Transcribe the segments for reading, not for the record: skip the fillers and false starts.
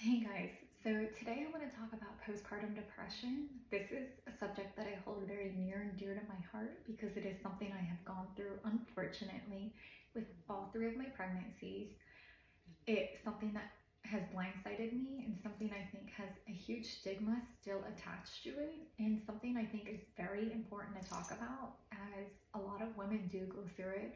Hey guys, so today I want to talk about postpartum depression. This is a subject that I hold very near and dear to my heart because it is something I have gone through, unfortunately, with all three of my pregnancies. It's something that has blindsided me and something I think has a huge stigma still attached to it, and something I think is very important to talk about as a lot of women do go through it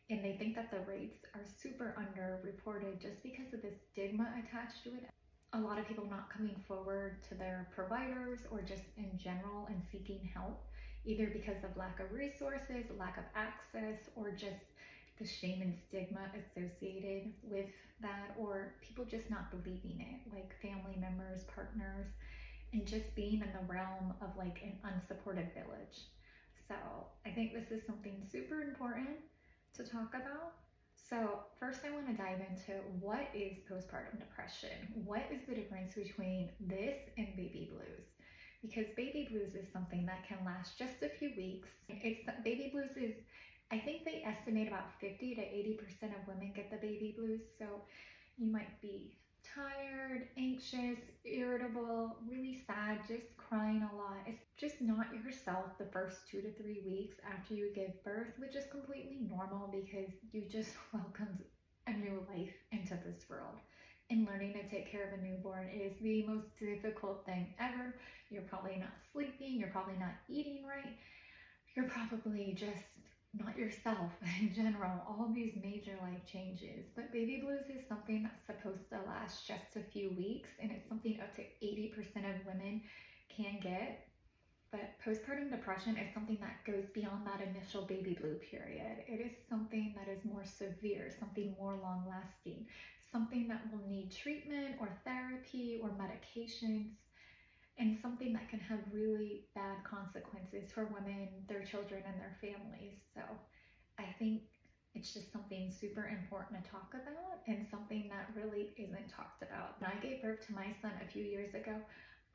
and they think that the rates are super underreported just because of the stigma attached to it. A lot of people not coming forward to their providers or just in general and seeking help, either because of lack of resources, lack of access, or just the shame and stigma associated with that, or people just not believing it, like family members, partners, and just being in the realm of like an unsupported village. So I think this is something super important to talk about. So first I want to dive into what is postpartum depression? What is the difference between this and baby blues? Because baby blues is something that can last just a few weeks. Baby blues is, I think they estimate about 50 to 80% of women get the baby blues. So you might be tired, anxious, irritable, really sad, just crying a lot. It's just not yourself the first 2 to 3 weeks after you give birth, which is completely normal because you just welcomed a new life into this world. And learning to take care of a newborn is the most difficult thing ever. You're probably not sleeping, you're probably not eating right, you're probably just not yourself in general, all these major life changes. But baby blues is something that's supposed to last just a few weeks, and it's something up to 80% of women can get. But postpartum depression is something that goes beyond that initial baby blue period. It is something that is more severe, something more long lasting, something that will need treatment or therapy or medications, and something that can have really bad consequences for women, their children, and their families. So I think it's just something super important to talk about and something that really isn't talked about. When I gave birth to my son a few years ago,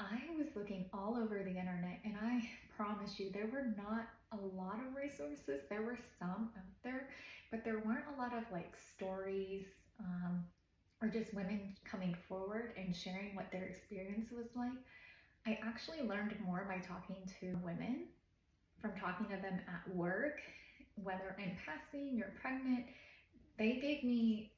I was looking all over the internet, and I promise you there were not a lot of resources. There were some out there, but there weren't a lot of like stories or just women coming forward and sharing what their experience was like. I actually learned more by talking to women, from talking to them at work, whether in passing, you're pregnant. They gave me,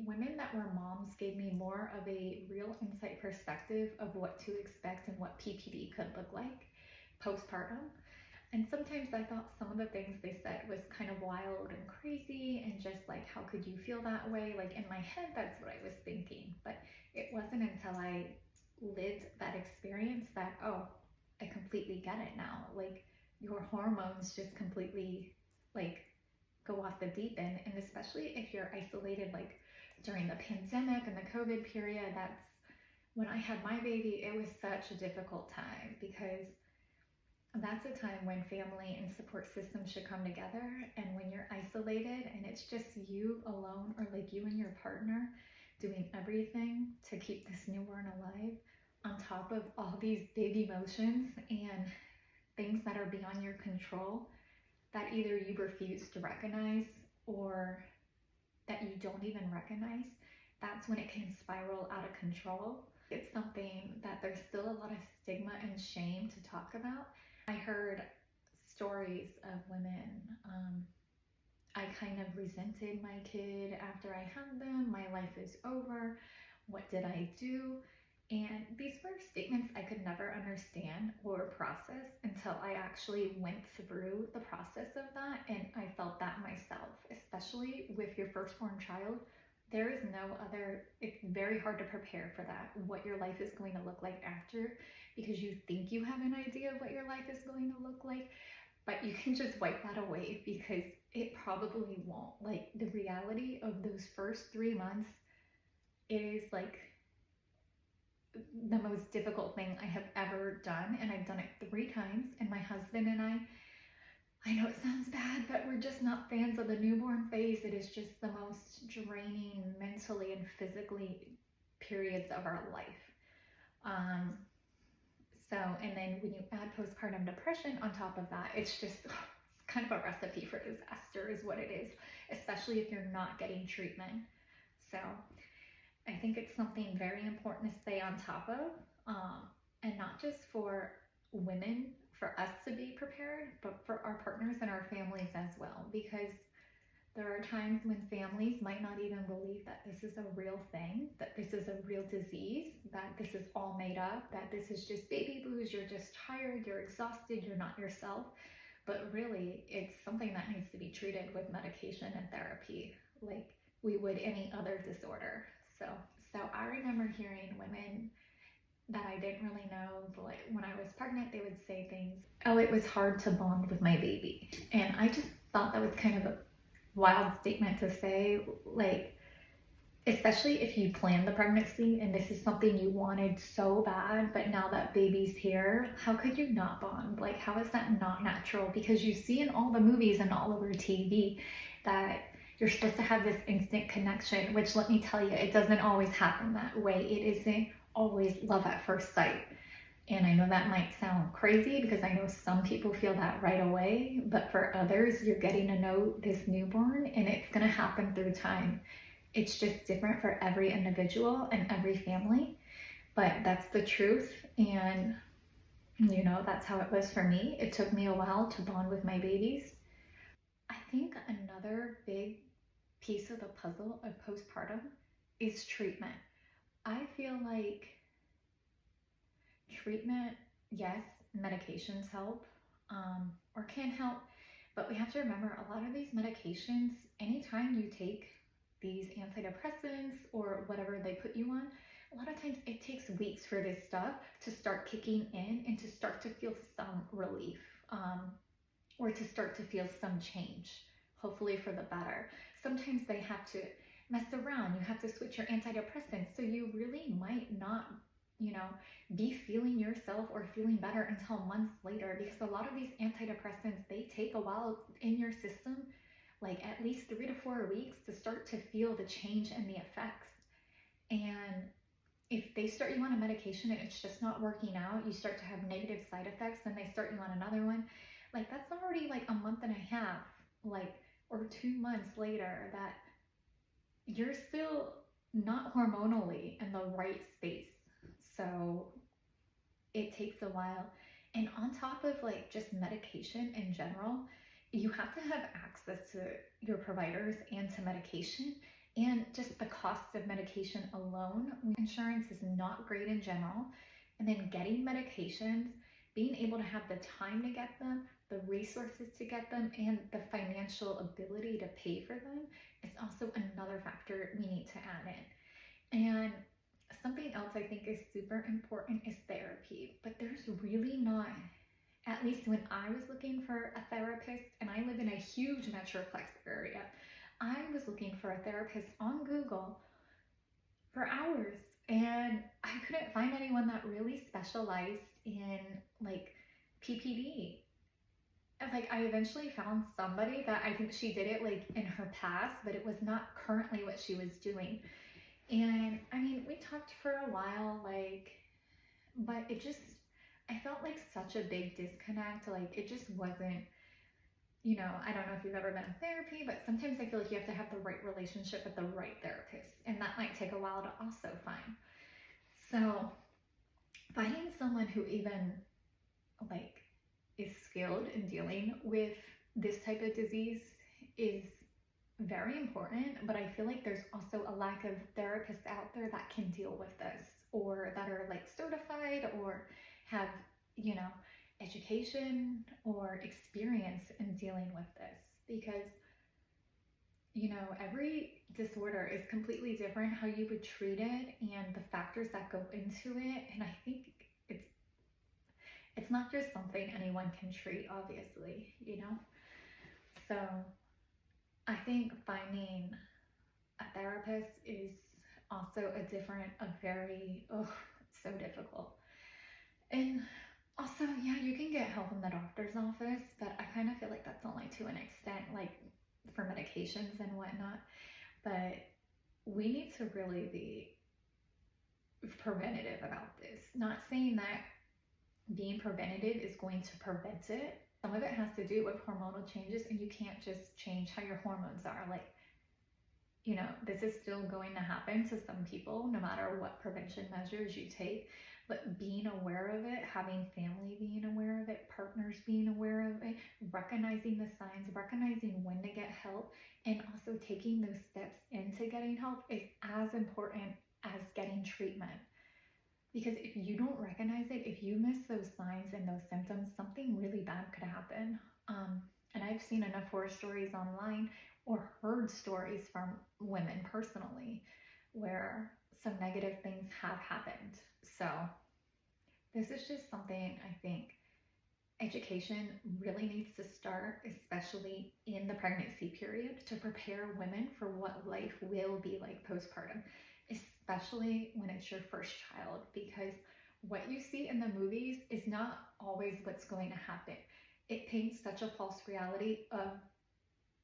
women that were moms gave me more of a real insight perspective of what to expect and what PPD could look like postpartum. And sometimes I thought some of the things they said was kind of wild and crazy and just like, how could you feel that way? Like in my head, that's what I was thinking. But it wasn't until I lived that experience that, oh, I completely get it now. Like your hormones just completely like go off the deep end. And especially if you're isolated, like during the pandemic and the COVID period, that's when I had my baby. It was such a difficult time because that's a time when family and support systems should come together. And when you're isolated and it's just you alone, or like you and your partner doing everything to keep this newborn alive, on top of all these big emotions and things that are beyond your control that either you refuse to recognize or that you don't even recognize, that's when it can spiral out of control. It's something that there's still a lot of stigma and shame to talk about. I heard stories of women, I kind of resented my kid after I had them, my life is over, what did I do? And these were statements I could never understand or process until I actually went through the process of that, and I felt that myself, especially with your firstborn child. There is no other, it's very hard to prepare for that, what your life is going to look like after, because you think you have an idea of what your life is going to look like, but you can just wipe that away because it probably won't. Like the reality of those first 3 months is like the most difficult thing I have ever done, and I've done it 3 times. And my husband and I know it sounds bad, but we're just not fans of the newborn phase. It is just the most draining mentally and physically periods of our life. And then when you add postpartum depression on top of that, it's just it's kind of a recipe for disaster is what it is, especially if you're not getting treatment. So I think it's something very important to stay on top of, and not just for women, for us to be prepared, but for our partners and our families as well. Because there are times when families might not even believe that this is a real thing, that this is a real disease, that this is all made up, that this is just baby blues, you're just tired, you're exhausted, you're not yourself. But really, it's something that needs to be treated with medication and therapy, like we would any other disorder. So, so I remember hearing women that I didn't really know, but like when I was pregnant, they would say things, oh, it was hard to bond with my baby. And I just thought that was kind of a wild statement to say, like, especially if you planned the pregnancy and this is something you wanted so bad, but now that baby's here, how could you not bond? Like, how is that not natural? Because you see in all the movies and all over TV that you're supposed to have this instant connection, which let me tell you, it doesn't always happen that way. It isn't always love at first sight. And I know that might sound crazy because I know some people feel that right away, but for others, you're getting to know this newborn and it's going to happen through time. It's just different for every individual and every family, but that's the truth. And, you know, that's how it was for me. It took me a while to bond with my babies. I think another big piece of the puzzle of postpartum is treatment. I feel like treatment, yes, medications help, or can help, but we have to remember a lot of these medications, anytime you take these antidepressants or whatever they put you on, a lot of times it takes weeks for this stuff to start kicking in and to start to feel some relief, or to start to feel some change, hopefully for the better. Sometimes they have to mess around. You have to switch your antidepressants. So you really might not, you know, be feeling yourself or feeling better until months later, because a lot of these antidepressants, they take a while in your system, like at least 3 to 4 weeks to start to feel the change and the effects. And if they start you on a medication and it's just not working out, you start to have negative side effects, then they start you on another one. Like that's already like a month and a half, like, or 2 months later that you're still not hormonally in the right space. So it takes a while. And on top of like just medication in general, you have to have access to your providers and to medication. And just the cost of medication alone, insurance is not great in general. And then getting medications, being able to have the time to get them, the resources to get them, and the financial ability to pay for them is also another factor we need to add in. And something else I think is super important is therapy, but there's really not, at least when I was looking for a therapist, and I live in a huge metroplex area, I was looking for a therapist on Google for hours, and I couldn't find anyone that really specialized in like PPD. Like I eventually found somebody that I think she did it like in her past, but it was not currently what she was doing. And I mean, we talked for a while, like, but it just, I felt like such a big disconnect. Like, it just wasn't, you know, I don't know if you've ever been in therapy, but sometimes I feel like you have to have the right relationship with the right therapist, and that might take a while to also find. So, finding someone who even, like, is skilled in dealing with this type of disease is very important, but I feel like there's also a lack of therapists out there that can deal with this, or that are like certified or have, you know, education or experience in dealing with this. Because, you know, every disorder is completely different how you would treat it and the factors that go into it. And I think it's not just something anyone can treat, obviously, you know. So I think finding a therapist is also a very, oh, it's so difficult. And also, yeah, you can get help in the doctor's office, but I kind of feel like that's only to an extent, like for medications and whatnot. But we need to really be preventative about this. Not saying that being preventative is going to prevent it. Some of it has to do with hormonal changes, and you can't just change how your hormones are. Like, this is still going to happen to some people, no matter what prevention measures you take. But being aware of it, having family being aware of it, partners being aware of it, recognizing the signs, recognizing when to get help, and also taking those steps into getting help is as important as getting treatment. Because if you don't recognize it, if you miss those signs and those symptoms, something really bad could happen. And I've seen enough horror stories online or heard stories from women personally where some negative things have happened. So, this is just something I think education really needs to start, especially in the pregnancy period, to prepare women for what life will be like postpartum, especially when it's your first child, because what you see in the movies is not always what's going to happen. It paints such a false reality of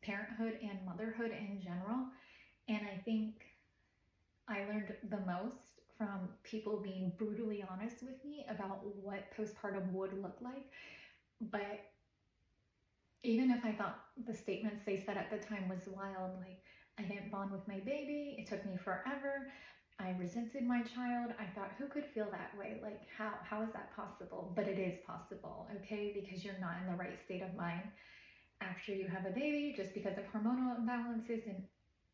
parenthood and motherhood in general. And I think I learned the most from people being brutally honest with me about what postpartum would look like. But even if I thought the statements they said at the time was wild, like, I didn't bond with my baby, it took me forever, I resented my child, I thought, who could feel that way? Like, how is that possible? But it is possible, okay? Because you're not in the right state of mind after you have a baby, just because of hormonal imbalances and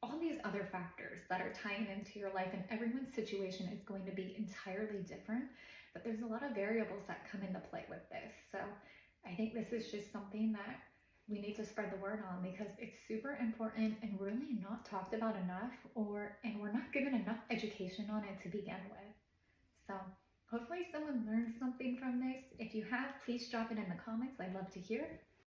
all these other factors that are tying into your life. And everyone's situation is going to be entirely different, but there's a lot of variables that come into play with this. So I think this is just something that we need to spread the word on, because it's super important and really not talked about enough, and we're not given enough education on it to begin with. So hopefully someone learned something from this. If you have, please drop it in the comments. I'd love to hear.